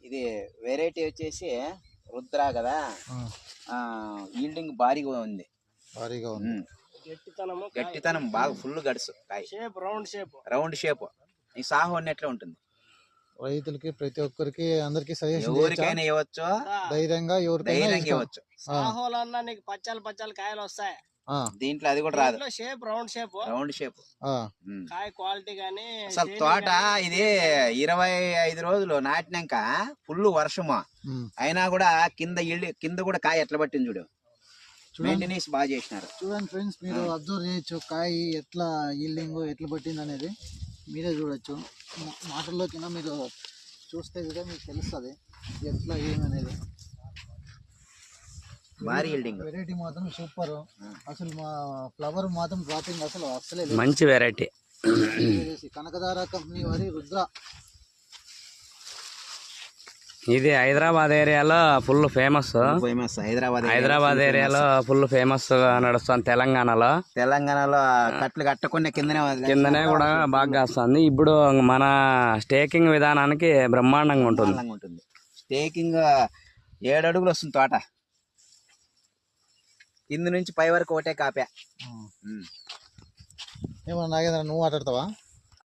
ఇది వెరైటీ వచ్చేసి రుద్ర కదా. ఈల్డింగ్ భారీగా ఉంది. గట్టితనం బాగా ఫుల్ గడుసు. రౌండ్ షేప్ ఈ సాహో అన్నట్లే ఉంటుంది. రైతులకి ప్రతి ఒక్కరికి అందరికి ఎవరికైనా ఇవ్వచ్చు, ధైర్యంగా ఎవరికైనా ఇవ్వచ్చు. పచ్చలు కాయలు వస్తాయి దీంట్లో. అది కూడా రాదు. రౌండ్ షేప్ కాయ క్వాలిటీ గానీ. అసలు తోట ఇది 25 రోజులు నాటినాక ఫుల్ వర్షము అయినా కూడా కింద కూడా కాయ ఎట్లా పట్టింది చూడు. మెయింటెనెన్స్ బాగా చేసినారు. చూడండి ఫ్రెండ్స్, మీరు అబ్జర్వ్ చేయొచ్చు కాయ ఎట్లా ఈల్డింగ్ ఎట్లా పట్టింది అనేది మీరే చూడొచ్చు. మాటల్లో కింద మీరు చూస్తే కూడా మీకు తెలుస్తుంది ఎట్లా ఏమనేది. భారీ ఈల్డింగ్ వెరైటీ మాత్రం సూపర్. అసలు మా ఫ్లవర్ మాత్రం డ్రాపింగ్ అసలే మంచి వెరైటీ. కనకదార కంపెనీ వారి రుద్ర. ఇది హైదరాబాద్ ఏరియాలో ఫుల్ ఫేమస్. హైదరాబాద్ ఏరియాలో ఫుల్ ఫేమస్ గా నడుస్తుంది. తెలంగాణలో కట్లు కట్టకుండా కిందనే కూడా బాగా కాస్తుంది. ఇప్పుడు మన స్టేకింగ్ విధానానికి బ్రహ్మాండంగా ఉంటుంది. స్టేకింగ్ 7 అడుగులు వస్తుంది తోట. కింద నుంచి పై వరకు ఒకటే కాపే. ఏమన్నా నాగేంద్ర, నువ్వు మాట్లాడతావా?